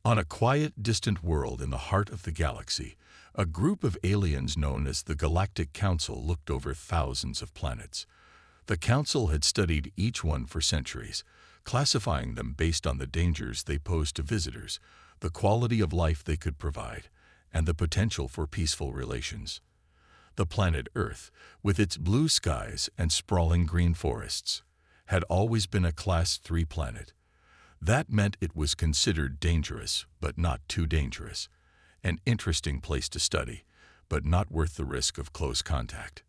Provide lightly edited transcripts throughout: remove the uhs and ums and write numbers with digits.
On a quiet, distant world in the heart of the galaxy, a group of aliens known as the Galactic Council looked over thousands of planets. The Council had studied each one for centuries, classifying them based on the dangers they posed to visitors, the quality of life they could provide, and the potential for peaceful relations. The planet Earth, with its blue skies and sprawling green forests, had always been a Class 3 planet. That meant it was considered dangerous, but not too dangerous. An interesting place to study, but not worth the risk of close contact.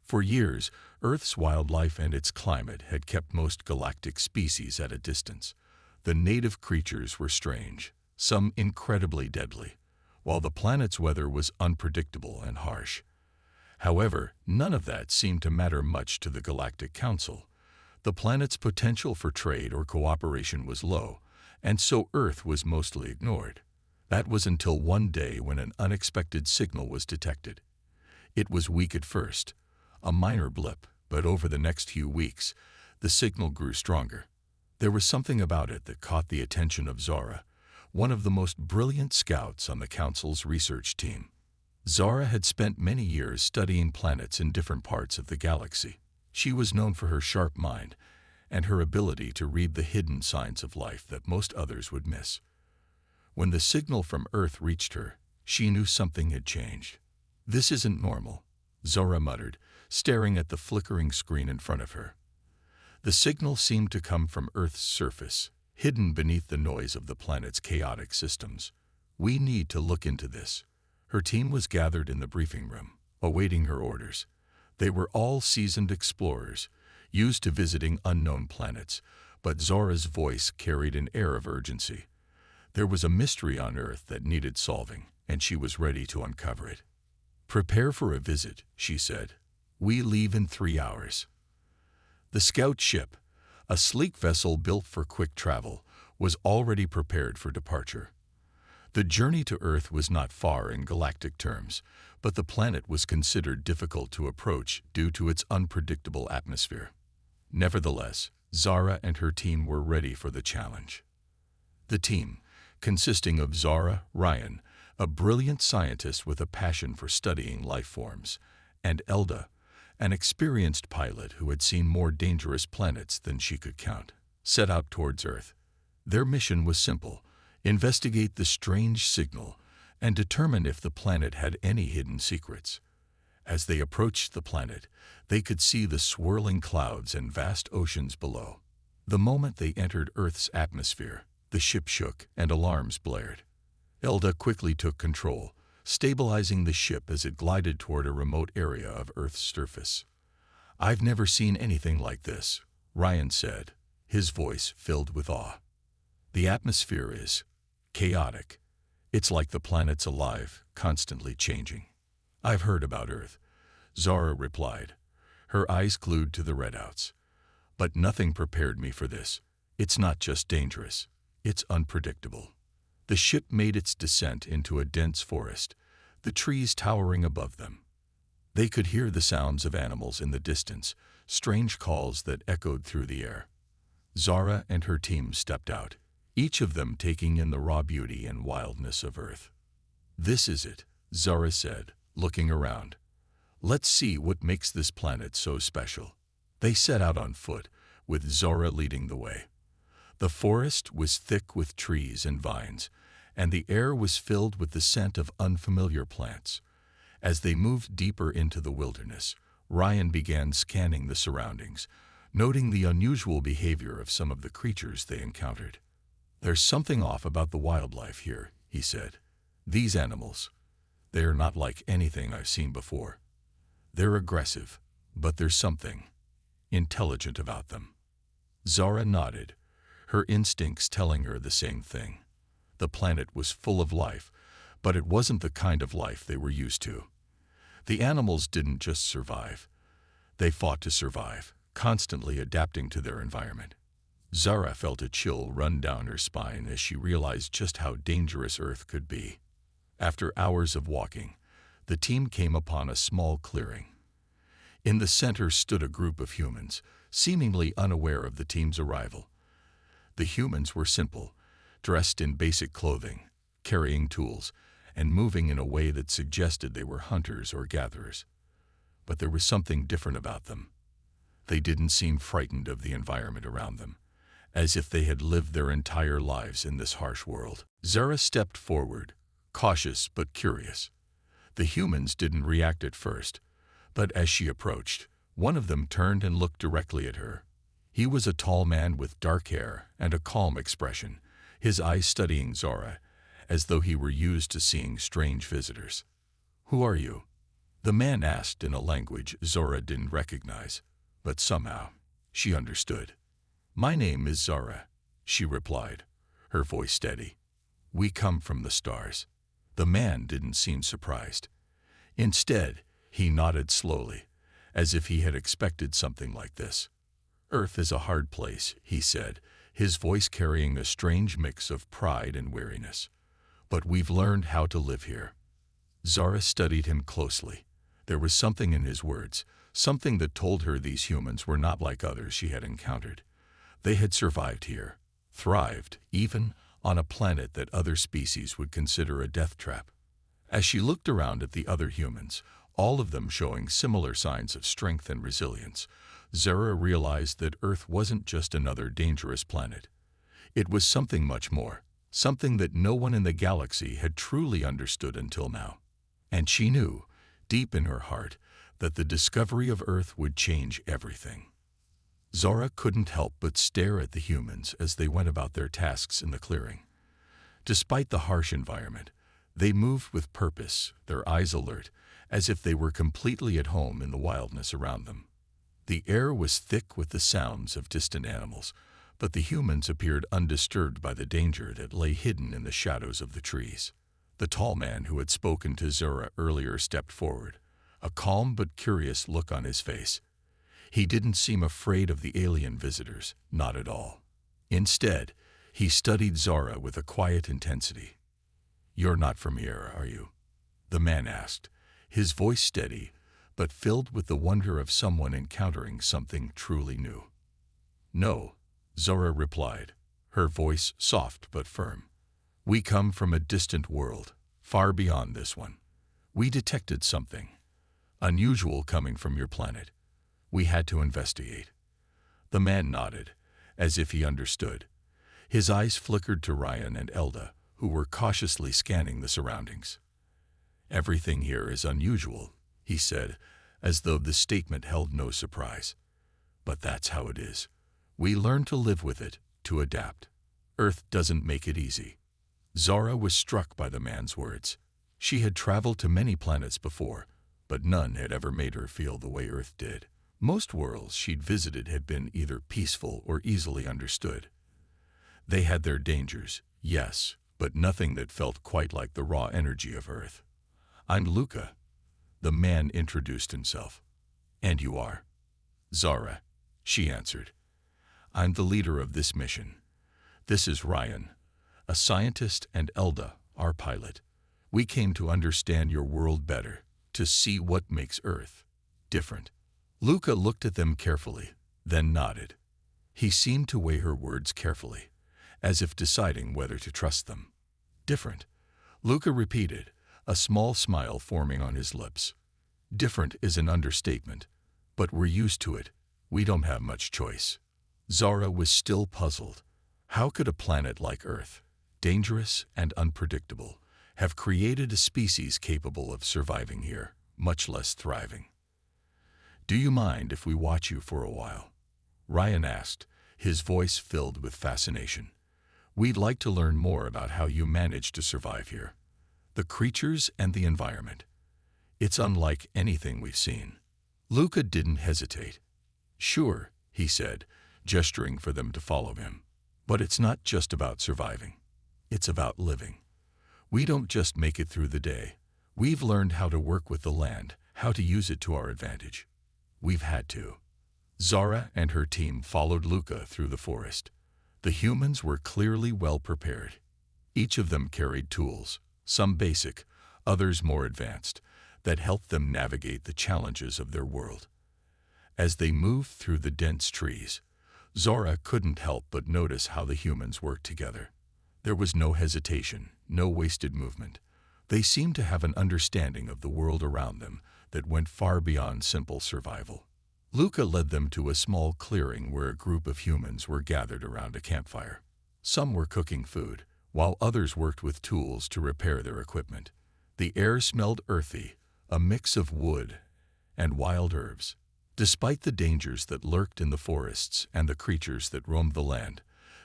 For years, Earth's wildlife and its climate had kept most galactic species at a distance. The native creatures were strange, some incredibly deadly, while the planet's weather was unpredictable and harsh. However, none of that seemed to matter much to the Galactic Council. The planet's potential for trade or cooperation was low, and so Earth was mostly ignored. That was until one day when an unexpected signal was detected. It was weak at first, a minor blip, but over the next few weeks, the signal grew stronger. There was something about it that caught the attention of Zara, one of the most brilliant scouts on the Council's research team. Zara had spent many years studying planets in different parts of the galaxy. She was known for her sharp mind and her ability to read the hidden signs of life that most others would miss. When the signal from Earth reached her, she knew something had changed. "This isn't normal," Zara muttered, staring at the flickering screen in front of her. The signal seemed to come from Earth's surface, hidden beneath the noise of the planet's chaotic systems. "We need to look into this." Her team was gathered in the briefing room, awaiting her orders. They were all seasoned explorers, used to visiting unknown planets, but Zara's voice carried an air of urgency. There was a mystery on Earth that needed solving, and she was ready to uncover it. "Prepare for a visit," she said. "We leave in 3 hours." The scout ship, a sleek vessel built for quick travel, was already prepared for departure. The journey to Earth was not far in galactic terms, but the planet was considered difficult to approach due to its unpredictable atmosphere. Nevertheless, Zara and her team were ready for the challenge. The team, consisting of Zara, Ryan, a brilliant scientist with a passion for studying life forms, and Elda, an experienced pilot who had seen more dangerous planets than she could count, set out towards Earth. Their mission was simple: investigate the strange signal and determine if the planet had any hidden secrets. As they approached the planet, they could see the swirling clouds and vast oceans below. The moment they entered Earth's atmosphere, the ship shook and alarms blared. Elda quickly took control, stabilizing the ship as it glided toward a remote area of Earth's surface. "I've never seen anything like this," Ryan said, his voice filled with awe. "The atmosphere is chaotic. It's like the planet's alive, constantly changing." "I've heard about Earth," Zara replied, her eyes glued to the readouts. "But nothing prepared me for this. It's not just dangerous, it's unpredictable." The ship made its descent into a dense forest, the trees towering above them. They could hear the sounds of animals in the distance, strange calls that echoed through the air. Zara and her team stepped out, each of them taking in the raw beauty and wildness of Earth. "This is it," Zara said, looking around. "Let's see what makes this planet so special." They set out on foot, with Zara leading the way. The forest was thick with trees and vines, and the air was filled with the scent of unfamiliar plants. As they moved deeper into the wilderness, Ryan began scanning the surroundings, noting the unusual behavior of some of the creatures they encountered. "There's something off about the wildlife here," he said. "These animals, they are not like anything I've seen before. They're aggressive, but there's something intelligent about them." Zara nodded, her instincts telling her the same thing. The planet was full of life, but it wasn't the kind of life they were used to. The animals didn't just survive. They fought to survive, constantly adapting to their environment. Zara felt a chill run down her spine as she realized just how dangerous Earth could be. After hours of walking, the team came upon a small clearing. In the center stood a group of humans, seemingly unaware of the team's arrival. The humans were simple, dressed in basic clothing, carrying tools, and moving in a way that suggested they were hunters or gatherers. But there was something different about them. They didn't seem frightened of the environment around them, as if they had lived their entire lives in this harsh world. Zara stepped forward, cautious but curious. The humans didn't react at first, but as she approached, one of them turned and looked directly at her. He was a tall man with dark hair and a calm expression, his eyes studying Zara, as though he were used to seeing strange visitors. "Who are you?" the man asked in a language Zara didn't recognize, but somehow she understood. "My name is Zara," she replied, her voice steady. "We come from the stars." The man didn't seem surprised. Instead, he nodded slowly, as if he had expected something like this. "Earth is a hard place," he said, his voice carrying a strange mix of pride and weariness. "But we've learned how to live here." Zara studied him closely. There was something in his words, something that told her these humans were not like others she had encountered. They had survived here, thrived, even on a planet that other species would consider a death trap. As she looked around at the other humans, all of them showing similar signs of strength and resilience, Zara realized that Earth wasn't just another dangerous planet. It was something much more, something that no one in the galaxy had truly understood until now. And she knew, deep in her heart, that the discovery of Earth would change everything. Zara couldn't help but stare at the humans as they went about their tasks in the clearing. Despite the harsh environment, they moved with purpose, their eyes alert, as if they were completely at home in the wildness around them. The air was thick with the sounds of distant animals, but the humans appeared undisturbed by the danger that lay hidden in the shadows of the trees. The tall man who had spoken to Zara earlier stepped forward, a calm but curious look on his face. He didn't seem afraid of the alien visitors, not at all. Instead, he studied Zara with a quiet intensity. "You're not from here, are you?" the man asked, his voice steady, but filled with the wonder of someone encountering something truly new. "No," Zara replied, her voice soft but firm. "We come from a distant world, far beyond this one. We detected something unusual coming from your planet. We had to investigate." The man nodded, as if he understood. His eyes flickered to Ryan and Elda, who were cautiously scanning the surroundings. "Everything here is unusual," he said, as though the statement held no surprise. "But that's how it is. We learn to live with it, to adapt. Earth doesn't make it easy." Zara was struck by the man's words. She had traveled to many planets before, but none had ever made her feel the way Earth did. Most worlds she'd visited had been either peaceful or easily understood. They had their dangers, yes, but nothing that felt quite like the raw energy of Earth. "I'm Luca," the man introduced himself. "And you are?" "Zara," she answered. "I'm the leader of this mission. This is Ryan, a scientist, and Elda, our pilot. We came to understand your world better, to see what makes Earth different." Luca looked at them carefully, then nodded. He seemed to weigh her words carefully, as if deciding whether to trust them. "Different," Luca repeated, a small smile forming on his lips. "Different is an understatement, but we're used to it. We don't have much choice." Zara was still puzzled. How could a planet like Earth, dangerous and unpredictable, have created a species capable of surviving here, much less thriving? "Do you mind if we watch you for a while?" Ryan asked, his voice filled with fascination. "We'd like to learn more about how you managed to survive here. The creatures and the environment. It's unlike anything we've seen." Luca didn't hesitate. "Sure," he said, gesturing for them to follow him. "But it's not just about surviving. It's about living. We don't just make it through the day. We've learned how to work with the land, how to use it to our advantage. We've had to." Zara and her team followed Luca through the forest. The humans were clearly well prepared. Each of them carried tools, some basic, others more advanced, that helped them navigate the challenges of their world. As they moved through the dense trees, Zara couldn't help but notice how the humans worked together. There was no hesitation, no wasted movement. They seemed to have an understanding of the world around them that went far beyond simple survival. Luca led them to a small clearing where a group of humans were gathered around a campfire. Some were cooking food, while others worked with tools to repair their equipment. The air smelled earthy, a mix of wood and wild herbs. Despite the dangers that lurked in the forests and the creatures that roamed the land,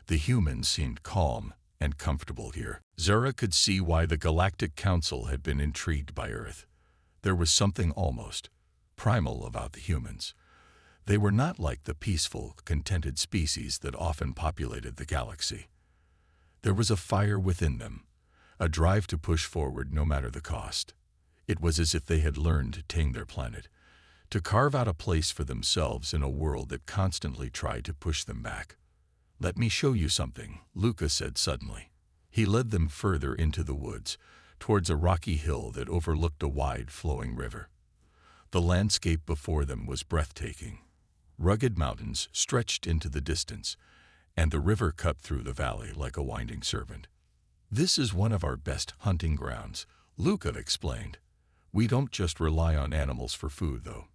the humans seemed calm and comfortable here. Zara could see why the Galactic Council had been intrigued by Earth. There was something almost primal about the humans. They were not like the peaceful, contented species that often populated the galaxy. There was a fire within them, a drive to push forward no matter the cost. It was as if they had learned to tame their planet, to carve out a place for themselves in a world that constantly tried to push them back. "Let me show you something," Luca said suddenly. He led them further into the woods, towards a rocky hill that overlooked a wide, flowing river. The landscape before them was breathtaking. Rugged mountains stretched into the distance, and the river cut through the valley like a winding serpent. "This is one of our best hunting grounds," Luca explained. "We don't just rely on animals for food, though.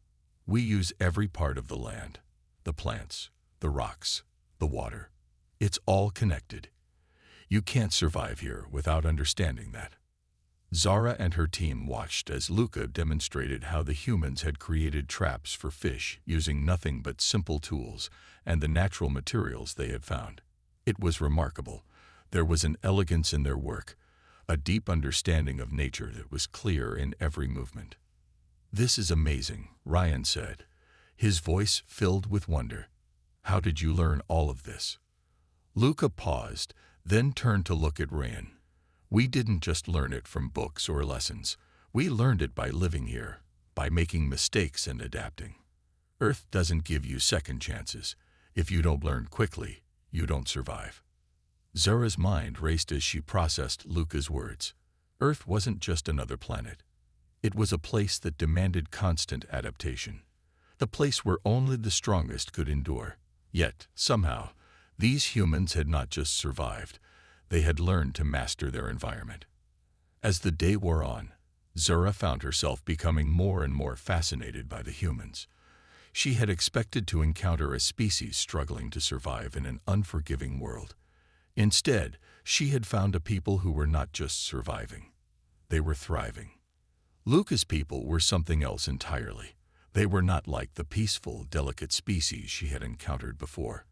We use every part of the land, the plants, the rocks, the water. It's all connected. You can't survive here without understanding that." Zara and her team watched as Luca demonstrated how the humans had created traps for fish using nothing but simple tools and the natural materials they had found. It was remarkable. There was an elegance in their work, a deep understanding of nature that was clear in every movement. "This is amazing," Ryan said, his voice filled with wonder. "How did you learn all of this?" Luca paused, then turned to look at Ryan. "We didn't just learn it from books or lessons. We learned it by living here, by making mistakes and adapting. Earth doesn't give you second chances. If you don't learn quickly, you don't survive." Zara's mind raced as she processed Luca's words. Earth wasn't just another planet. It was a place that demanded constant adaptation, the place where only the strongest could endure. Yet, somehow, these humans had not just survived. They had learned to master their environment. As the day wore on, Zara found herself becoming more and more fascinated by the humans. She had expected to encounter a species struggling to survive in an unforgiving world. Instead, she had found a people who were not just surviving. They were thriving. Luca's people were something else entirely. They were not like the peaceful, delicate species she had encountered before.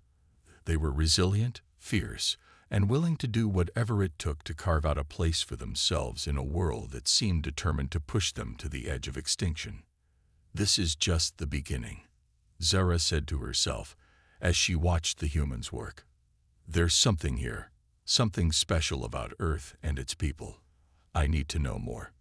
They were resilient, fierce, and willing to do whatever it took to carve out a place for themselves in a world that seemed determined to push them to the edge of extinction. "This is just the beginning," Zara said to herself as she watched the humans work. "There's something here, something special about Earth and its people. I need to know more."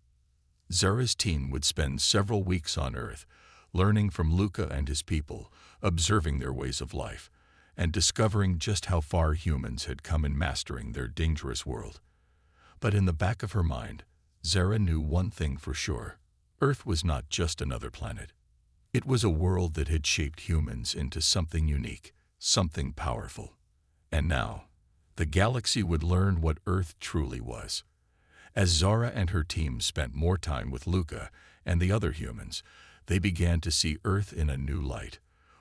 Zara's team would spend several weeks on Earth, learning from Luca and his people, observing their ways of life, and discovering just how far humans had come in mastering their dangerous world. But in the back of her mind, Zara knew one thing for sure. Earth was not just another planet. It was a world that had shaped humans into something unique, something powerful. And now, the galaxy would learn what Earth truly was. As Zara and her team spent more time with Luca and the other humans, they began to see Earth in a new light.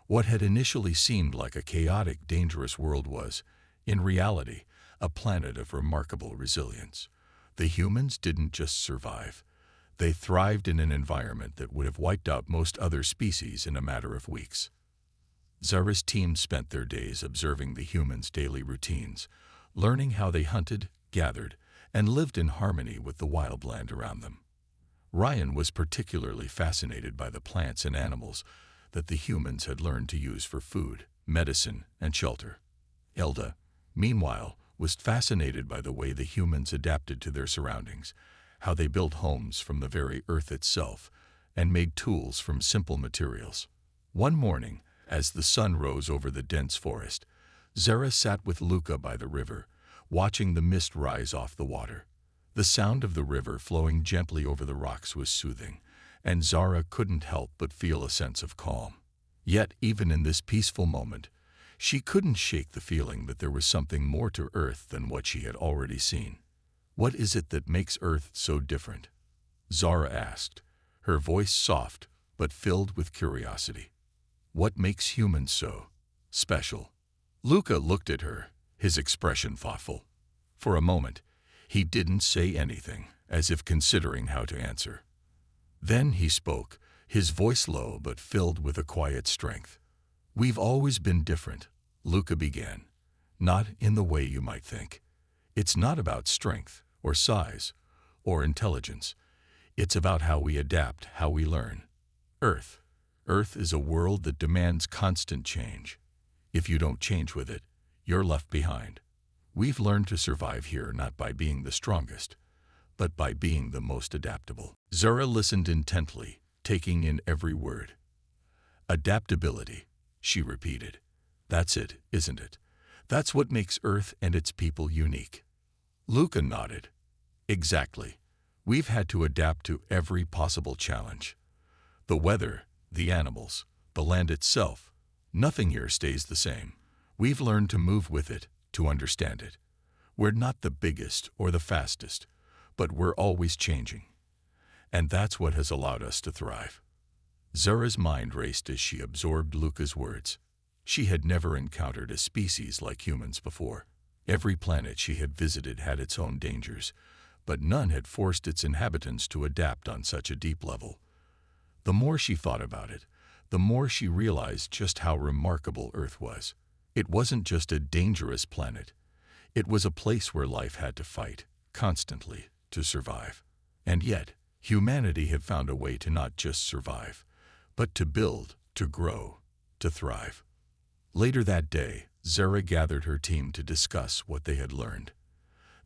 What had initially seemed like a chaotic, dangerous world was, in reality, a planet of remarkable resilience. The humans didn't just survive. They thrived in an environment that would have wiped out most other species in a matter of weeks. Zara's team spent their days observing the humans' daily routines, learning how they hunted, gathered, and lived in harmony with the wildland around them. Ryan was particularly fascinated by the plants and animals that the humans had learned to use for food, medicine, and shelter. Elda, meanwhile, was fascinated by the way the humans adapted to their surroundings, how they built homes from the very earth itself, and made tools from simple materials. One morning, as the sun rose over the dense forest, Zara sat with Luca by the river, watching the mist rise off the water. The sound of the river flowing gently over the rocks was soothing, and Zara couldn't help but feel a sense of calm. Yet, even in this peaceful moment, She couldn't shake the feeling that there was something more to Earth than what she had already seen. What is it that makes Earth so different? Zara asked, her voice soft but filled with curiosity. What makes humans so special? Luca looked at her, his expression thoughtful. For a moment, he didn't say anything, as if considering how to answer. Then he spoke, his voice low but filled with a quiet strength. We've always been different, Luca began. Not in the way you might think. It's not about strength, or size, or intelligence. It's about how we adapt, how we learn. Earth is a world that demands constant change. If you don't change with it, you're left behind. We've learned to survive here not by being the strongest, but by being the most adaptable. Zara listened intently, taking in every word. Adaptability, she repeated. That's it, isn't it? That's what makes Earth and its people unique. Luca nodded. Exactly. We've had to adapt to every possible challenge. The weather, the animals, the land itself. Nothing here stays the same. We've learned to move with it, to understand it. We're not the biggest or the fastest, but we're always changing. And that's what has allowed us to thrive. Zara's mind raced as she absorbed Luca's words. She had never encountered a species like humans before. Every planet she had visited had its own dangers, but none had forced its inhabitants to adapt on such a deep level. The more she thought about it, the more she realized just how remarkable Earth was. It wasn't just a dangerous planet. It was a place where life had to fight, constantly, to survive. And yet, humanity had found a way to not just survive, but to build, to grow, to thrive. Later that day, Zara gathered her team to discuss what they had learned.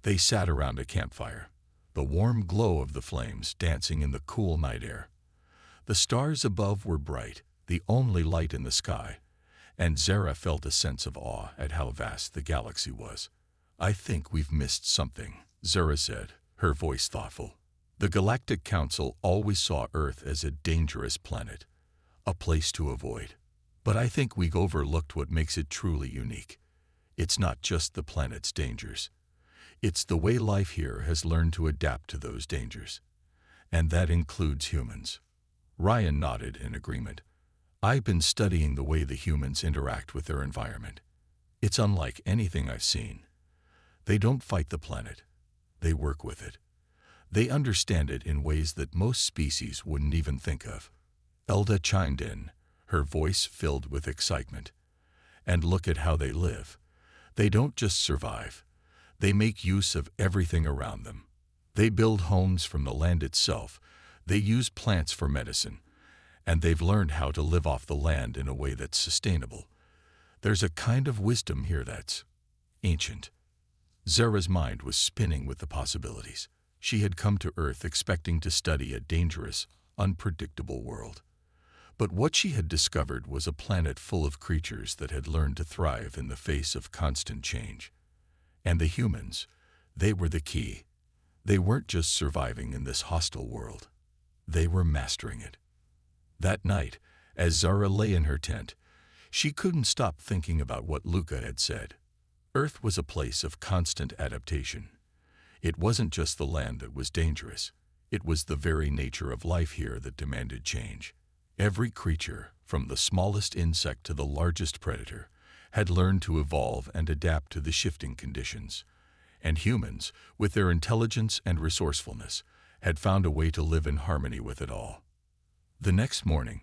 They sat around a campfire, the warm glow of the flames dancing in the cool night air. The stars above were bright, the only light in the sky, and Zara felt a sense of awe at how vast the galaxy was. I think we've missed something, Zara said, her voice thoughtful. The Galactic Council always saw Earth as a dangerous planet, a place to avoid. But I think we've overlooked what makes it truly unique. It's not just the planet's dangers. It's the way life here has learned to adapt to those dangers. And that includes humans. Ryan nodded in agreement. I've been studying the way the humans interact with their environment. It's unlike anything I've seen. They don't fight the planet. They work with it. They understand it in ways that most species wouldn't even think of. Elda chimed in, her voice filled with excitement. And look at how they live. They don't just survive. They make use of everything around them. They build homes from the land itself. They use plants for medicine. And they've learned how to live off the land in a way that's sustainable. There's a kind of wisdom here that's ancient. Zara's mind was spinning with the possibilities. She had come to Earth expecting to study a dangerous, unpredictable world. But what she had discovered was a planet full of creatures that had learned to thrive in the face of constant change. And the humans, they were the key. They weren't just surviving in this hostile world. They were mastering it. That night, as Zara lay in her tent, she couldn't stop thinking about what Luca had said. Earth was a place of constant adaptation. It wasn't just the land that was dangerous. It was the very nature of life here that demanded change. Every creature, from the smallest insect to the largest predator, had learned to evolve and adapt to the shifting conditions. And humans, with their intelligence and resourcefulness, had found a way to live in harmony with it all. The next morning,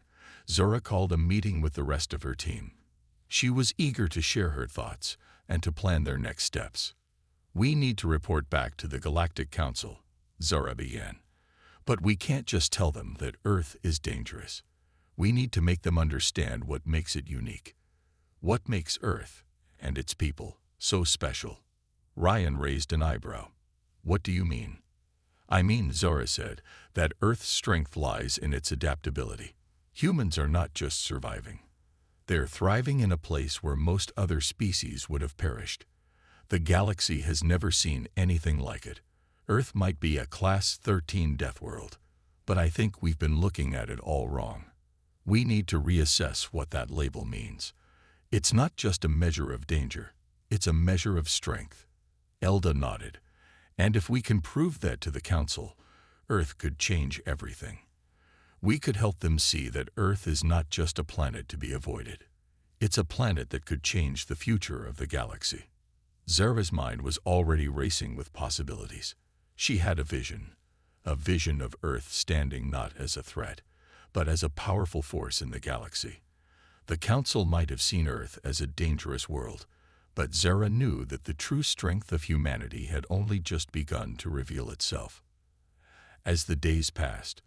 Zara called a meeting with the rest of her team. She was eager to share her thoughts and to plan their next steps. We need to report back to the Galactic Council, Zara began. But we can't just tell them that Earth is dangerous. We need to make them understand what makes it unique. What makes Earth and its people so special? Ryan raised an eyebrow. What do you mean? I mean, Zara said, that Earth's strength lies in its adaptability. Humans are not just surviving. They're thriving in a place where most other species would have perished. The galaxy has never seen anything like it. Earth might be a Class 13 Deathworld, but I think we've been looking at it all wrong. We need to reassess what that label means. It's not just a measure of danger, it's a measure of strength. Elda nodded. And if we can prove that to the Council, Earth could change everything. We could help them see that Earth is not just a planet to be avoided. It's a planet that could change the future of the galaxy. Zara's mind was already racing with possibilities. She had a vision of Earth standing not as a threat, but as a powerful force in the galaxy. The Council might have seen Earth as a dangerous world, but Zara knew that the true strength of humanity had only just begun to reveal itself. As the days passed,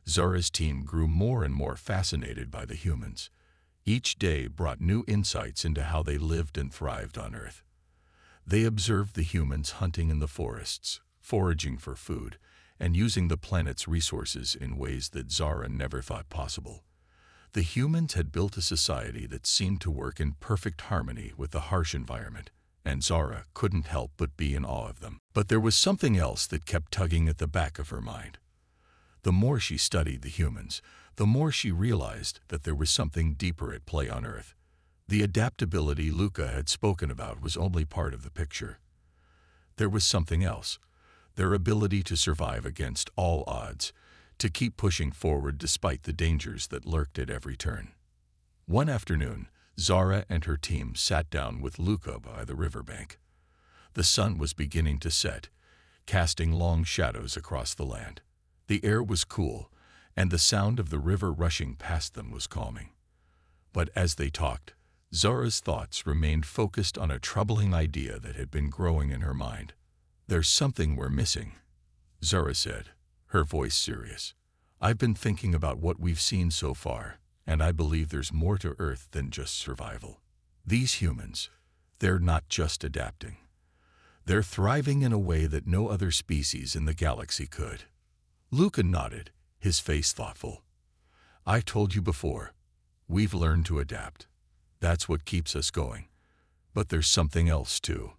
Zara's team grew more and more fascinated by the humans. Each day brought new insights into how they lived and thrived on Earth. They observed the humans hunting in the forests, foraging for food, and using the planet's resources in ways that Zara never thought possible. The humans had built a society that seemed to work in perfect harmony with the harsh environment, and Zara couldn't help but be in awe of them. But there was something else that kept tugging at the back of her mind. The more she studied the humans, the more she realized that there was something deeper at play on Earth. The adaptability Luca had spoken about was only part of the picture. There was something else, their ability to survive against all odds, to keep pushing forward despite the dangers that lurked at every turn. One afternoon, Zara and her team sat down with Luca by the riverbank. The sun was beginning to set, casting long shadows across the land. The air was cool, and the sound of the river rushing past them was calming. But as they talked, Zara's thoughts remained focused on a troubling idea that had been growing in her mind. "There's something we're missing," Zara said, her voice serious. "I've been thinking about what we've seen so far, and I believe there's more to Earth than just survival. These humans, they're not just adapting. They're thriving in a way that no other species in the galaxy could." Luca nodded, his face thoughtful. "I told you before, we've learned to adapt. That's what keeps us going. But there's something else too.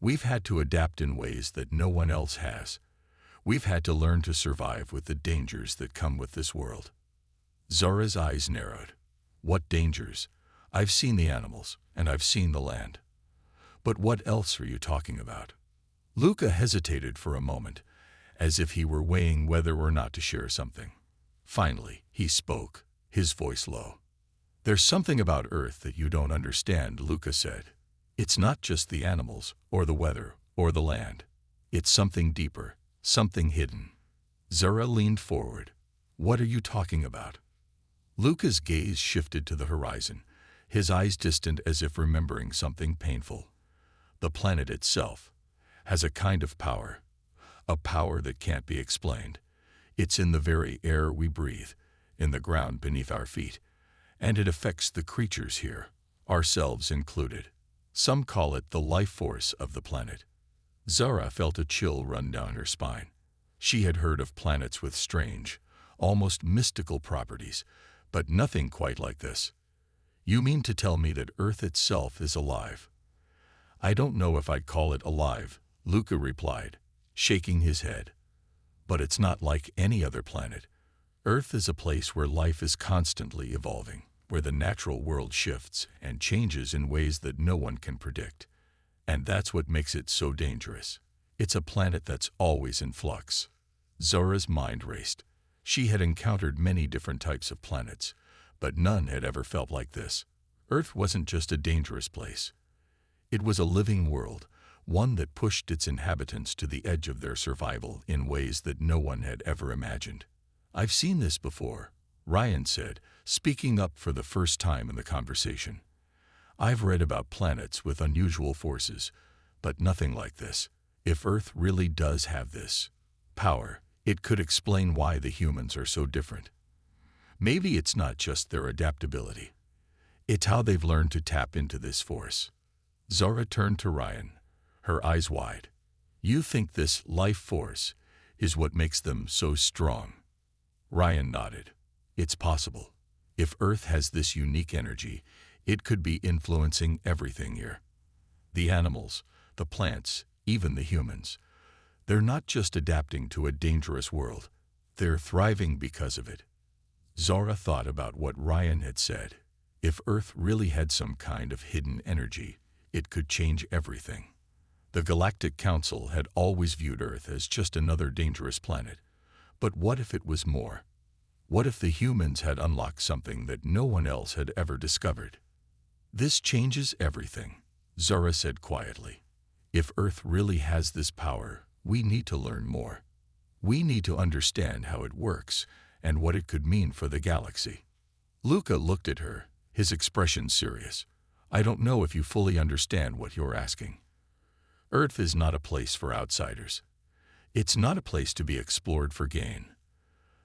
We've had to adapt in ways that no one else has. We've had to learn to survive with the dangers that come with this world." Zara's eyes narrowed. "What dangers? I've seen the animals, and I've seen the land. But what else are you talking about?" Luca hesitated for a moment, as if he were weighing whether or not to share something. Finally, he spoke, his voice low. "There's something about Earth that you don't understand," Luca said. "It's not just the animals, or the weather, or the land. It's something deeper, something hidden." Zara leaned forward. "What are you talking about?" Luca's gaze shifted to the horizon, his eyes distant as if remembering something painful. "The planet itself has a kind of power, a power that can't be explained. It's in the very air we breathe, in the ground beneath our feet, and it affects the creatures here, ourselves included. Some call it the life force of the planet." Zara felt a chill run down her spine. She had heard of planets with strange, almost mystical properties, but nothing quite like this. "You mean to tell me that Earth itself is alive?" "I don't know if I'd call it alive," Luca replied, shaking his head. "But it's not like any other planet. Earth is a place where life is constantly evolving, where the natural world shifts and changes in ways that no one can predict. And that's what makes it so dangerous. It's a planet that's always in flux." Zara's mind raced. She had encountered many different types of planets, but none had ever felt like this. Earth wasn't just a dangerous place. It was a living world, one that pushed its inhabitants to the edge of their survival in ways that no one had ever imagined. "I've seen this before," Ryan said, speaking up for the first time in the conversation. "I've read about planets with unusual forces, but nothing like this. If Earth really does have this power, it could explain why the humans are so different. Maybe it's not just their adaptability. It's how they've learned to tap into this force." Zara turned to Ryan, her eyes wide. "You think this life force is what makes them so strong?" Ryan nodded. "It's possible. If Earth has this unique energy, it could be influencing everything here. The animals, the plants, even the humans. They're not just adapting to a dangerous world. They're thriving because of it." Zara thought about what Ryan had said. If Earth really had some kind of hidden energy, it could change everything. The Galactic Council had always viewed Earth as just another dangerous planet. But what if it was more? What if the humans had unlocked something that no one else had ever discovered? This changes everything, Zara said quietly. If Earth really has this power, we need to learn more. We need to understand how it works and what it could mean for the galaxy. Luca looked at her, his expression serious. I don't know if you fully understand what you're asking. Earth is not a place for outsiders. It's not a place to be explored for gain.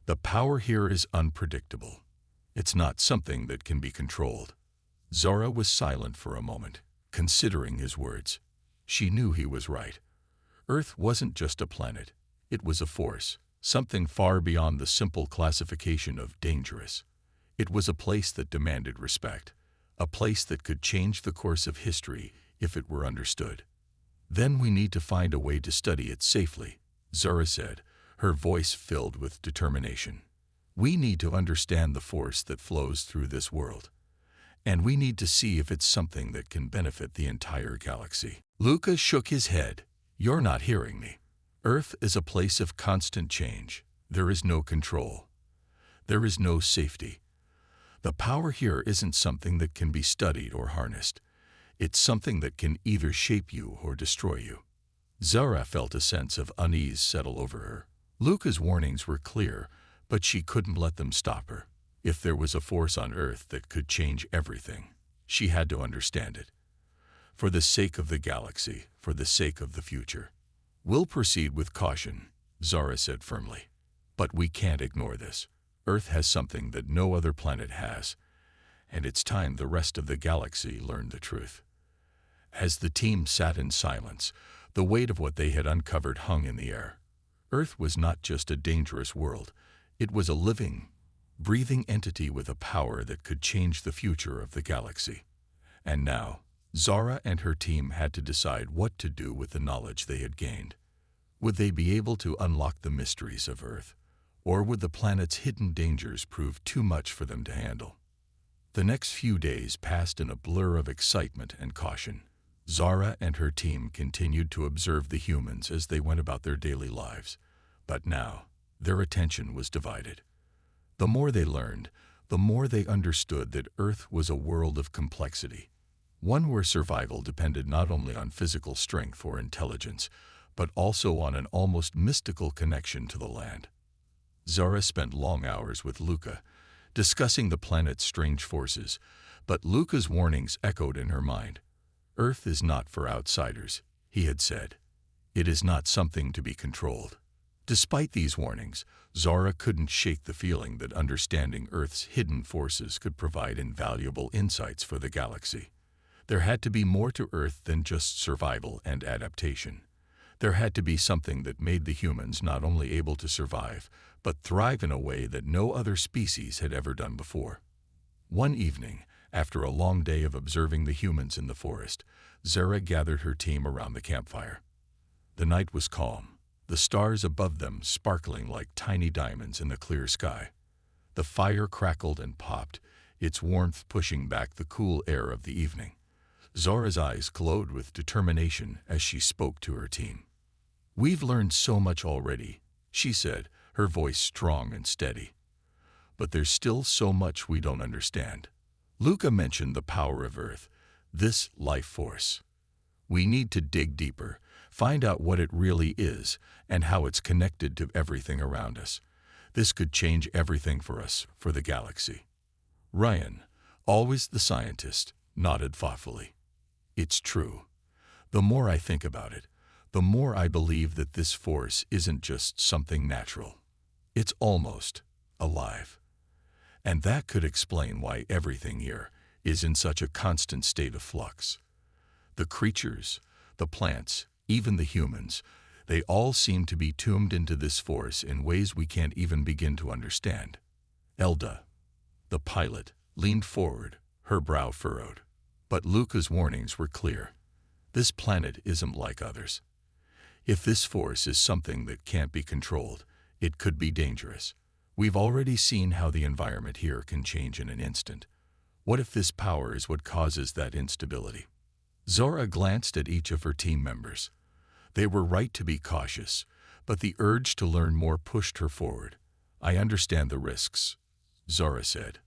The power here is unpredictable. It's not something that can be controlled. Zara was silent for a moment, considering his words. She knew he was right. Earth wasn't just a planet. It was a force, something far beyond the simple classification of dangerous. It was a place that demanded respect, a place that could change the course of history if it were understood. Then we need to find a way to study it safely, Zara said, her voice filled with determination. We need to understand the force that flows through this world. And we need to see if it's something that can benefit the entire galaxy. Luca shook his head. You're not hearing me. Earth is a place of constant change. There is no control. There is no safety. The power here isn't something that can be studied or harnessed. It's something that can either shape you or destroy you. Zara felt a sense of unease settle over her. Luca's warnings were clear, but she couldn't let them stop her. If there was a force on Earth that could change everything, she had to understand it. For the sake of the galaxy, for the sake of the future. We'll proceed with caution, Zara said firmly. But we can't ignore this. Earth has something that no other planet has, and it's time the rest of the galaxy learned the truth. As the team sat in silence, the weight of what they had uncovered hung in the air. Earth was not just a dangerous world. It was a living, breathing entity with a power that could change the future of the galaxy. And now, Zara and her team had to decide what to do with the knowledge they had gained. Would they be able to unlock the mysteries of Earth, or would the planet's hidden dangers prove too much for them to handle? The next few days passed in a blur of excitement and caution. Zara and her team continued to observe the humans as they went about their daily lives. But now, their attention was divided. The more they learned, the more they understood that Earth was a world of complexity, one where survival depended not only on physical strength or intelligence, but also on an almost mystical connection to the land. Zara spent long hours with Luca, discussing the planet's strange forces, but Luca's warnings echoed in her mind. Earth is not for outsiders, he had said. It is not something to be controlled. Despite these warnings, Zara couldn't shake the feeling that understanding Earth's hidden forces could provide invaluable insights for the galaxy. There had to be more to Earth than just survival and adaptation. There had to be something that made the humans not only able to survive, but thrive in a way that no other species had ever done before. One evening, after a long day of observing the humans in the forest, Zara gathered her team around the campfire. The night was calm, the stars above them sparkling like tiny diamonds in the clear sky. The fire crackled and popped, its warmth pushing back the cool air of the evening. Zara's eyes glowed with determination as she spoke to her team. "We've learned so much already," she said, her voice strong and steady. "But there's still so much we don't understand." Luca mentioned the power of Earth, this life force. We need to dig deeper, find out what it really is, and how it's connected to everything around us. This could change everything for us, for the galaxy. Ryan, always the scientist, nodded thoughtfully. It's true. The more I think about it, the more I believe that this force isn't just something natural. It's almost alive. And that could explain why everything here is in such a constant state of flux. The creatures, the plants, even the humans, they all seem to be tuned into this force in ways we can't even begin to understand. Elda, the pilot, leaned forward, her brow furrowed. But Luca's warnings were clear. This planet isn't like others. If this force is something that can't be controlled, it could be dangerous. We've already seen how the environment here can change in an instant. What if this power is what causes that instability? Zara glanced at each of her team members. They were right to be cautious, but the urge to learn more pushed her forward. I understand the risks, Zara said.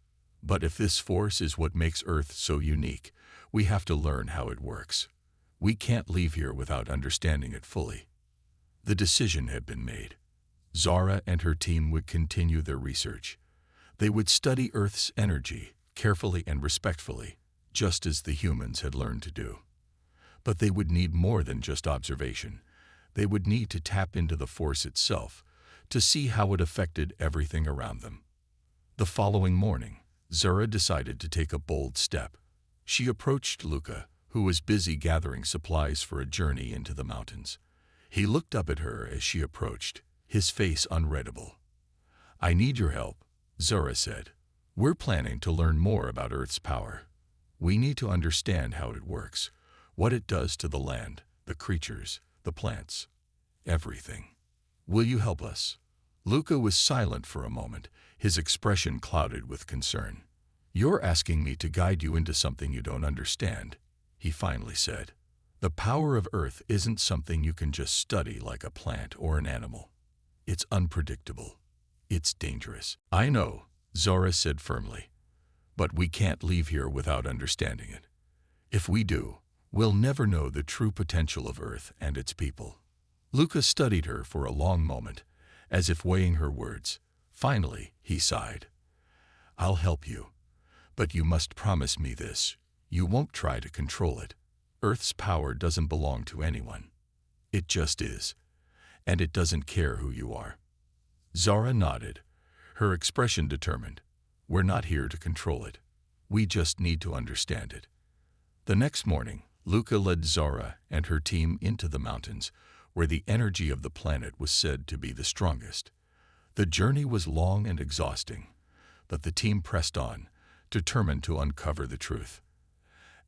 But if this force is what makes Earth so unique, we have to learn how it works. We can't leave here without understanding it fully. The decision had been made. Zara and her team would continue their research. They would study Earth's energy carefully and respectfully, just as the humans had learned to do. But they would need more than just observation. They would need to tap into the force itself to see how it affected everything around them. The following morning, Zara decided to take a bold step. She approached Luca, who was busy gathering supplies for a journey into the mountains. He looked up at her as she approached, his face unreadable. "I need your help," Zara said. "We're planning to learn more about Earth's power. We need to understand how it works, what it does to the land, the creatures, the plants, everything. Will you help us?" Luca was silent for a moment, his expression clouded with concern. "You're asking me to guide you into something you don't understand," he finally said. "The power of Earth isn't something you can just study like a plant or an animal. It's unpredictable. It's dangerous." "I know," Zara said firmly, "but we can't leave here without understanding it. If we do, we'll never know the true potential of Earth and its people." Luca studied her for a long moment, as if weighing her words. Finally, he sighed. "I'll help you, but you must promise me this. You won't try to control it. Earth's power doesn't belong to anyone. It just is, and it doesn't care who you are." Zara nodded, her expression determined. "We're not here to control it. We just need to understand it." The next morning, Luca led Zara and her team into the mountains, where the energy of the planet was said to be the strongest. The journey was long and exhausting, but the team pressed on, determined to uncover the truth.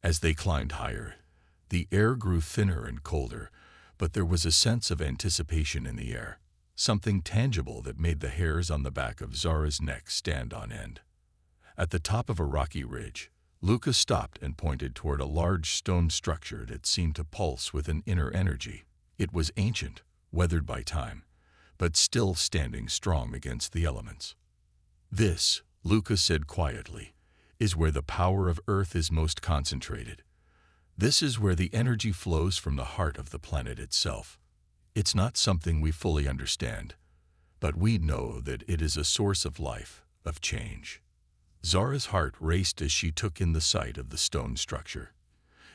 As they climbed higher, the air grew thinner and colder, but there was a sense of anticipation in the air, something tangible that made the hairs on the back of Zara's neck stand on end. At the top of a rocky ridge, Luca stopped and pointed toward a large stone structure that seemed to pulse with an inner energy. It was ancient, weathered by time, but still standing strong against the elements. "This," Luca said quietly, "is where the power of Earth is most concentrated. This is where the energy flows from the heart of the planet itself. It's not something we fully understand, but we know that it is a source of life, of change." Zara's heart raced as she took in the sight of the stone structure.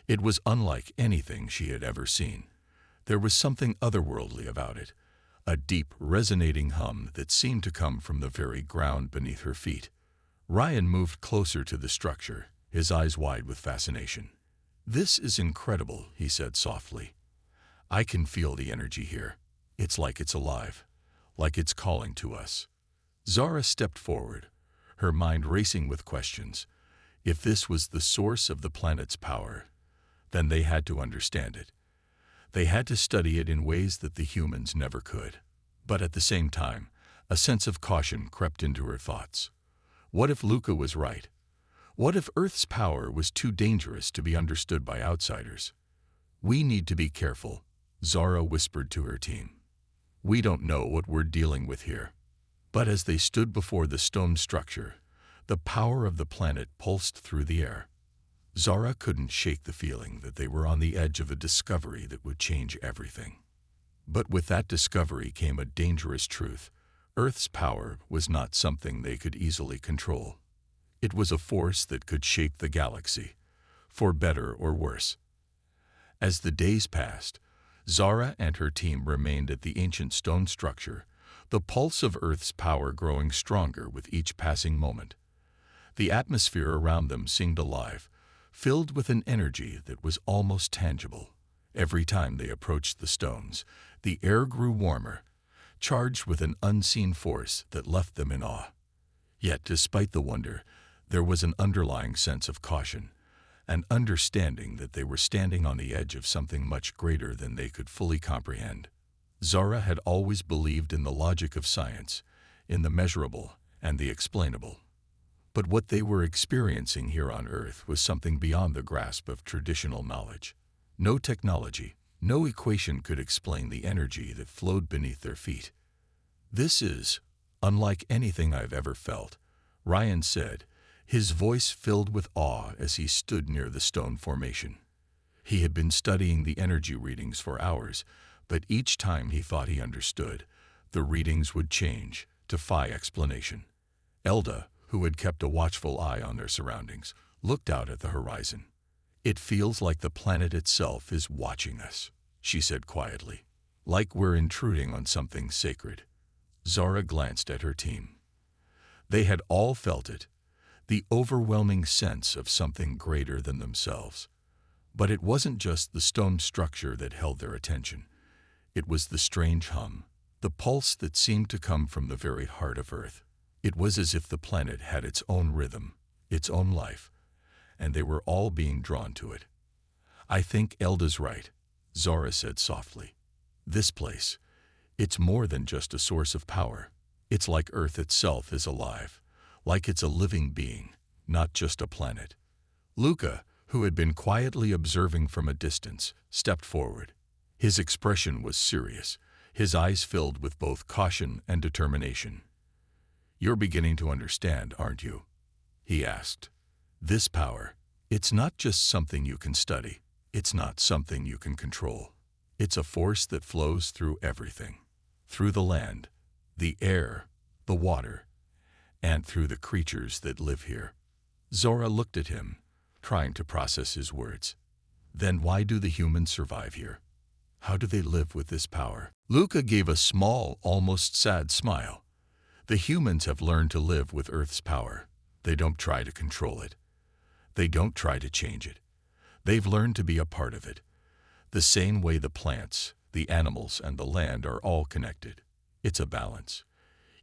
It was unlike anything she had ever seen. There was something otherworldly about it, a deep, resonating hum that seemed to come from the very ground beneath her feet. Ryan moved closer to the structure, his eyes wide with fascination. "This is incredible," he said softly. "I can feel the energy here. It's like it's alive, like it's calling to us." Zara stepped forward, her mind racing with questions. If this was the source of the planet's power, then they had to understand it. They had to study it in ways that the humans never could. But at the same time, a sense of caution crept into her thoughts. What if Luca was right? What if Earth's power was too dangerous to be understood by outsiders? "We need to be careful," Zara whispered to her team. "We don't know what we're dealing with here." But as they stood before the stone structure, the power of the planet pulsed through the air. Zara couldn't shake the feeling that they were on the edge of a discovery that would change everything. But with that discovery came a dangerous truth. Earth's power was not something they could easily control. It was a force that could shape the galaxy, for better or worse. As the days passed, Zara and her team remained at the ancient stone structure, the pulse of Earth's power growing stronger with each passing moment. The atmosphere around them seemed alive, filled with an energy that was almost tangible. Every time they approached the stones, the air grew warmer, charged with an unseen force that left them in awe. Yet, despite the wonder, there was an underlying sense of caution, an understanding that they were standing on the edge of something much greater than they could fully comprehend. Zara had always believed in the logic of science, in the measurable and the explainable. But what they were experiencing here on Earth was something beyond the grasp of traditional knowledge. No technology, no equation could explain the energy that flowed beneath their feet. "This is unlike anything I've ever felt," Ryan said, his voice filled with awe as he stood near the stone formation. He had been studying the energy readings for hours, but each time he thought he understood, the readings would change, defy explanation. Elda, who had kept a watchful eye on their surroundings, looked out at the horizon. "It feels like the planet itself is watching us," she said quietly, "like we're intruding on something sacred." Zara glanced at her team. They had all felt it, the overwhelming sense of something greater than themselves. But it wasn't just the stone structure that held their attention. It was the strange hum, the pulse that seemed to come from the very heart of Earth. It was as if the planet had its own rhythm, its own life, and they were all being drawn to it. "I think Elda's right," Zara said softly. "This place, it's more than just a source of power. It's like Earth itself is alive, like it's a living being, not just a planet." Luca, who had been quietly observing from a distance, stepped forward. His expression was serious, his eyes filled with both caution and determination. "You're beginning to understand, aren't you?" he asked. "This power, it's not just something you can study. It's not something you can control. It's a force that flows through everything. Through the land, the air, the water, and through the creatures that live here." Zora looked at him, trying to process his words. "Then why do the humans survive here? How do they live with this power?" Luca gave a small, almost sad smile. "The humans have learned to live with Earth's power. They don't try to control it. They don't try to change it. They've learned to be a part of it. The same way the plants, the animals, and the land are all connected. It's a balance.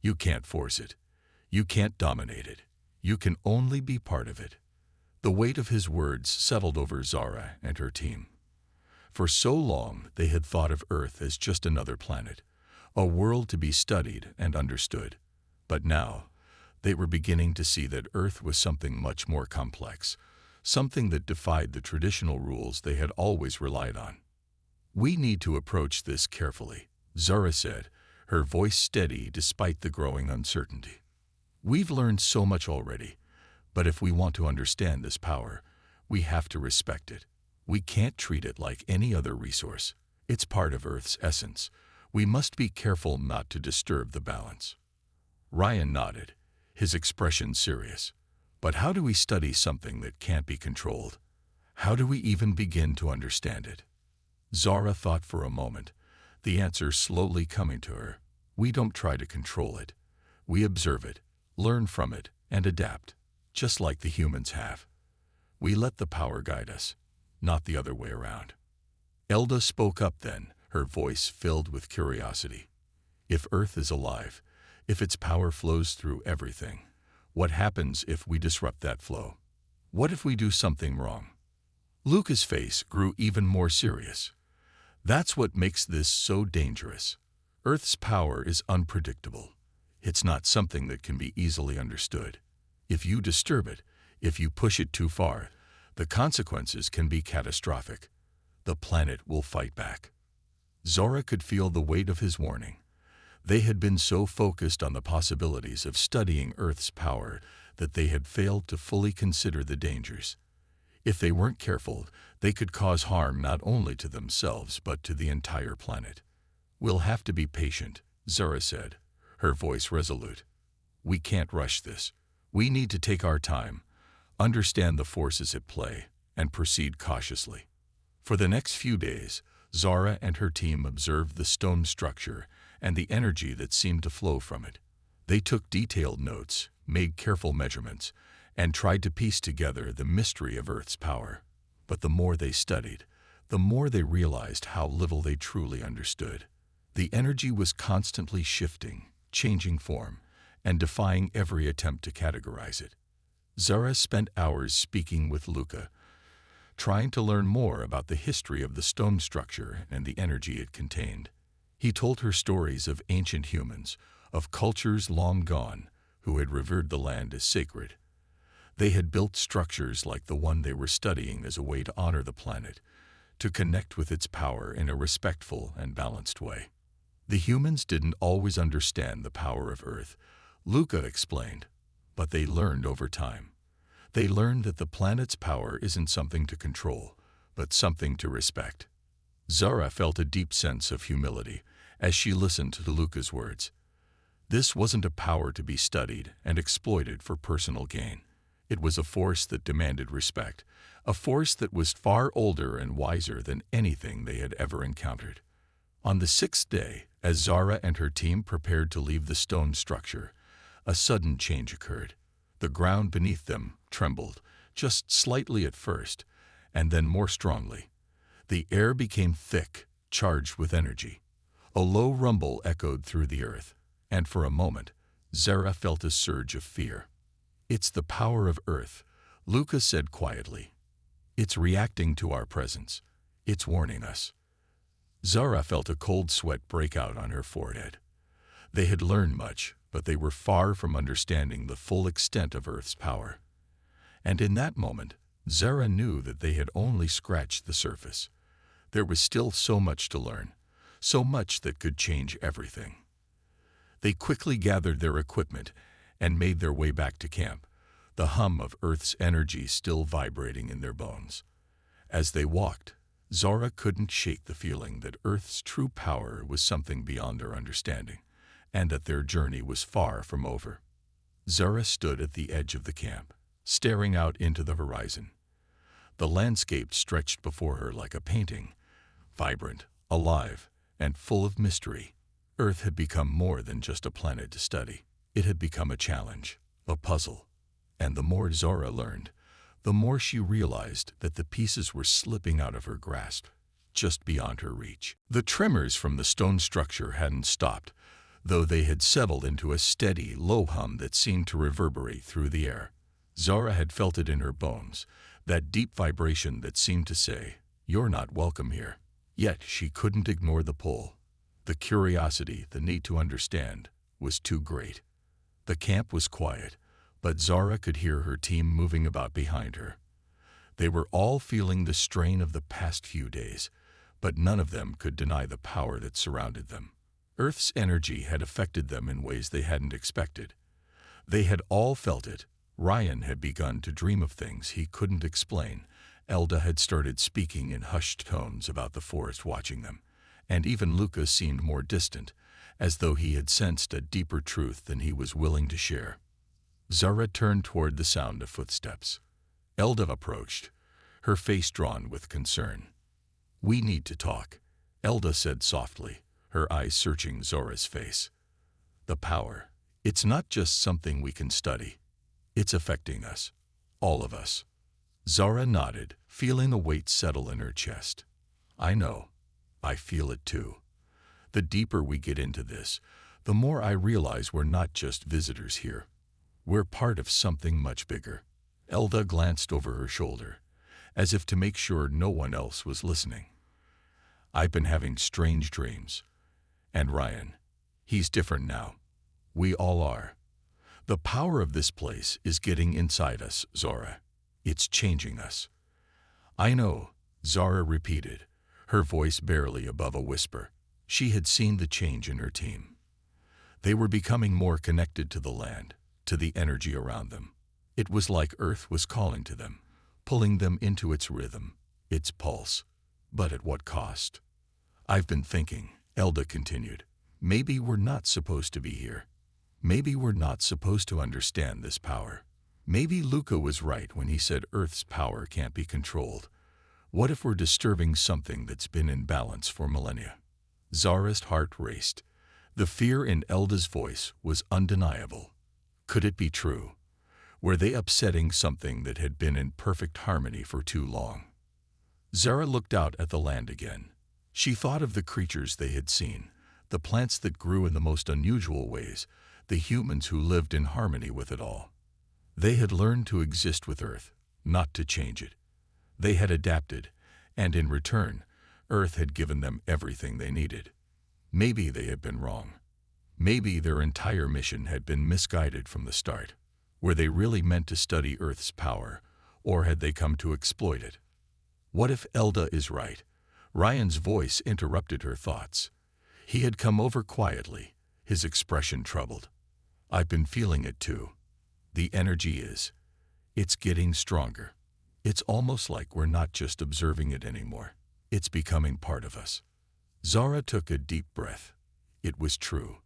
You can't force it. You can't dominate it. You can only be part of it." The weight of his words settled over Zara and her team. For so long they had thought of Earth as just another planet, a world to be studied and understood. But now, they were beginning to see that Earth was something much more complex, something that defied the traditional rules they had always relied on. "We need to approach this carefully," Zara said, her voice steady despite the growing uncertainty. "We've learned so much already, but if we want to understand this power, we have to respect it. We can't treat it like any other resource. It's part of Earth's essence. We must be careful not to disturb the balance." Ryan nodded, his expression serious. "But how do we study something that can't be controlled? How do we even begin to understand it?" Zara thought for a moment, the answer slowly coming to her. "We don't try to control it. We observe it, learn from it, and adapt, just like the humans have. We let the power guide us, not the other way around." Elda spoke up then, her voice filled with curiosity. "If Earth is alive, if its power flows through everything, what happens if we disrupt that flow? What if we do something wrong?" Luca's face grew even more serious. "That's what makes this so dangerous. Earth's power is unpredictable. It's not something that can be easily understood. If you disturb it, if you push it too far, the consequences can be catastrophic. The planet will fight back." Zora could feel the weight of his warning. They had been so focused on the possibilities of studying Earth's power that they had failed to fully consider the dangers. If they weren't careful, they could cause harm not only to themselves but to the entire planet. "We'll have to be patient," Zora said, her voice resolute. "We can't rush this. We need to take our time, understand the forces at play, and proceed cautiously." For the next few days, Zara and her team observed the stone structure and the energy that seemed to flow from it. They took detailed notes, made careful measurements, and tried to piece together the mystery of Earth's power. But the more they studied, the more they realized how little they truly understood. The energy was constantly shifting, changing form, and defying every attempt to categorize it. Zara spent hours speaking with Luca, trying to learn more about the history of the stone structure and the energy it contained. He told her stories of ancient humans, of cultures long gone, who had revered the land as sacred. They had built structures like the one they were studying as a way to honor the planet, to connect with its power in a respectful and balanced way. The humans didn't always understand the power of Earth, Luca explained, but they learned over time. They learned that the planet's power isn't something to control, but something to respect. Zara felt a deep sense of humility as she listened to Luca's words. This wasn't a power to be studied and exploited for personal gain. It was a force that demanded respect, a force that was far older and wiser than anything they had ever encountered. On the sixth day, as Zara and her team prepared to leave the stone structure, a sudden change occurred. The ground beneath them trembled, just slightly at first, and then more strongly. The air became thick, charged with energy. A low rumble echoed through the earth, and for a moment, Zara felt a surge of fear. "It's the power of Earth," Luca said quietly. "It's reacting to our presence. It's warning us." Zara felt a cold sweat break out on her forehead. They had learned much, but they were far from understanding the full extent of Earth's power. And in that moment, Zara knew that they had only scratched the surface. There was still so much to learn, so much that could change everything. They quickly gathered their equipment and made their way back to camp, the hum of Earth's energy still vibrating in their bones. As they walked, Zara couldn't shake the feeling that Earth's true power was something beyond their understanding, and that their journey was far from over. Zara stood at the edge of the camp, staring out into the horizon. The landscape stretched before her like a painting, vibrant, alive, and full of mystery. Earth had become more than just a planet to study. It had become a challenge, a puzzle. And the more Zara learned, the more she realized that the pieces were slipping out of her grasp, just beyond her reach. The tremors from the stone structure hadn't stopped, though they had settled into a steady, low hum that seemed to reverberate through the air. Zara had felt it in her bones, that deep vibration that seemed to say, "You're not welcome here." Yet she couldn't ignore the pull. The curiosity, the need to understand, was too great. The camp was quiet, but Zara could hear her team moving about behind her. They were all feeling the strain of the past few days, but none of them could deny the power that surrounded them. Earth's energy had affected them in ways they hadn't expected. They had all felt it. Ryan had begun to dream of things he couldn't explain. Elda had started speaking in hushed tones about the forest watching them, and even Luca seemed more distant, as though he had sensed a deeper truth than he was willing to share. Zara turned toward the sound of footsteps. Elda approached, her face drawn with concern. "We need to talk," Elda said softly, her eyes searching Zara's face. "The power, it's not just something we can study. It's affecting us, all of us." Zara nodded, feeling the weight settle in her chest. "I know. I feel it too. The deeper we get into this, the more I realize we're not just visitors here. We're part of something much bigger." Elda glanced over her shoulder, as if to make sure no one else was listening. "I've been having strange dreams. And Ryan, he's different now. We all are. The power of this place is getting inside us, Zara. It's changing us." "I know," Zara repeated, her voice barely above a whisper. She had seen the change in her team. They were becoming more connected to the land, to the energy around them. It was like Earth was calling to them, pulling them into its rhythm, its pulse. But at what cost? "I've been thinking," Elda continued, "maybe we're not supposed to be here. Maybe we're not supposed to understand this power. Maybe Luca was right when he said Earth's power can't be controlled. What if we're disturbing something that's been in balance for millennia?" Zara's heart raced. The fear in Elda's voice was undeniable. Could it be true? Were they upsetting something that had been in perfect harmony for too long? Zara looked out at the land again. She thought of the creatures they had seen, the plants that grew in the most unusual ways, the humans who lived in harmony with it all. They had learned to exist with Earth, not to change it. They had adapted, and in return, Earth had given them everything they needed. Maybe they had been wrong. Maybe their entire mission had been misguided from the start. Were they really meant to study Earth's power, or had they come to exploit it? What if Elda is right? Ryan's voice interrupted her thoughts. He had come over quietly, his expression troubled. I've been feeling it too. The energy it's getting stronger. It's almost like we're not just observing it anymore. It's becoming part of us. Zara took a deep breath. It was true.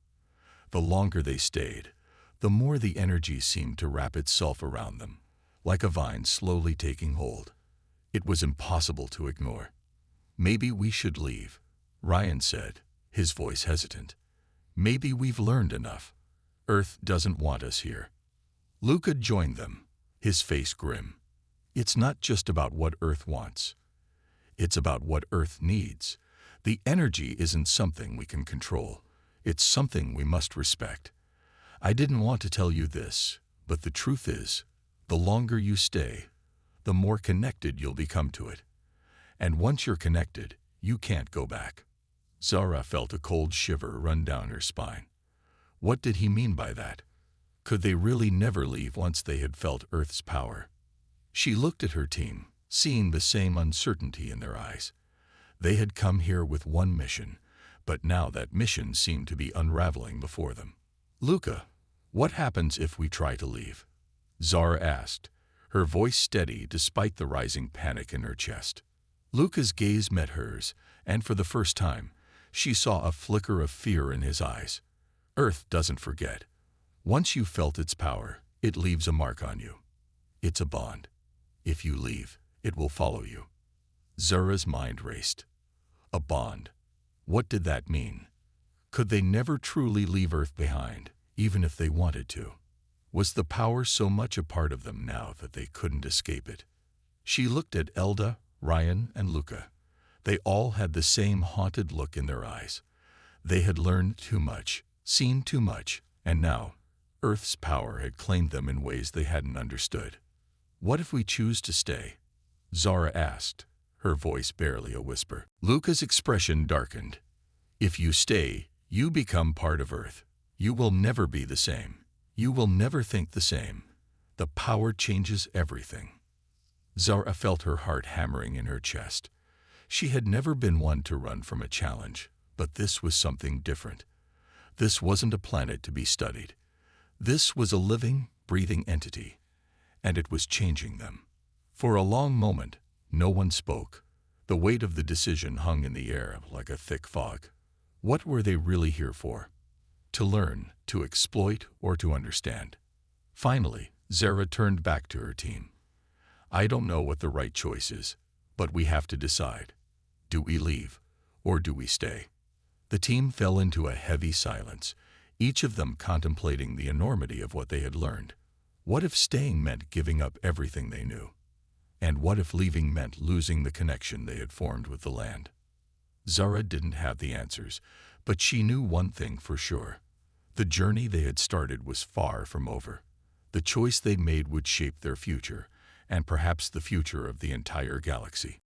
The longer they stayed, the more the energy seemed to wrap itself around them, like a vine slowly taking hold. It was impossible to ignore. Maybe we should leave, Ryan said, his voice hesitant. Maybe we've learned enough. Earth doesn't want us here. Luca joined them, his face grim. It's not just about what Earth wants. It's about what Earth needs. The energy isn't something we can control. It's something we must respect. I didn't want to tell you this, but the truth is, the longer you stay, the more connected you'll become to it. And once you're connected, you can't go back. Zara felt a cold shiver run down her spine. What did he mean by that? Could they really never leave once they had felt Earth's power? She looked at her team, seeing the same uncertainty in their eyes. They had come here with one mission, but now that mission seemed to be unraveling before them. Luca, what happens if we try to leave? Zara asked, her voice steady despite the rising panic in her chest. Luca's gaze met hers, and for the first time, she saw a flicker of fear in his eyes. Earth doesn't forget. Once you've felt its power, it leaves a mark on you. It's a bond. If you leave, it will follow you. Zara's mind raced. A bond. What did that mean? Could they never truly leave Earth behind, even if they wanted to? Was the power so much a part of them now that they couldn't escape it? She looked at Elda, Ryan, and Luca. They all had the same haunted look in their eyes. They had learned too much, seen too much, and now, Earth's power had claimed them in ways they hadn't understood. What if we choose to stay? Zara asked, her voice barely a whisper. Luca's expression darkened. If you stay, you become part of Earth. You will never be the same. You will never think the same. The power changes everything. Zara felt her heart hammering in her chest. She had never been one to run from a challenge, but this was something different. This wasn't a planet to be studied. This was a living, breathing entity, and it was changing them. For a long moment, no one spoke. The weight of the decision hung in the air like a thick fog. What were they really here for? To learn, to exploit, or to understand? Finally, Zara turned back to her team. I don't know what the right choice is, but we have to decide. Do we leave, or do we stay? The team fell into a heavy silence, each of them contemplating the enormity of what they had learned. What if staying meant giving up everything they knew? And what if leaving meant losing the connection they had formed with the land? Zara didn't have the answers, but she knew one thing for sure. The journey they had started was far from over. The choice they made would shape their future, and perhaps the future of the entire galaxy.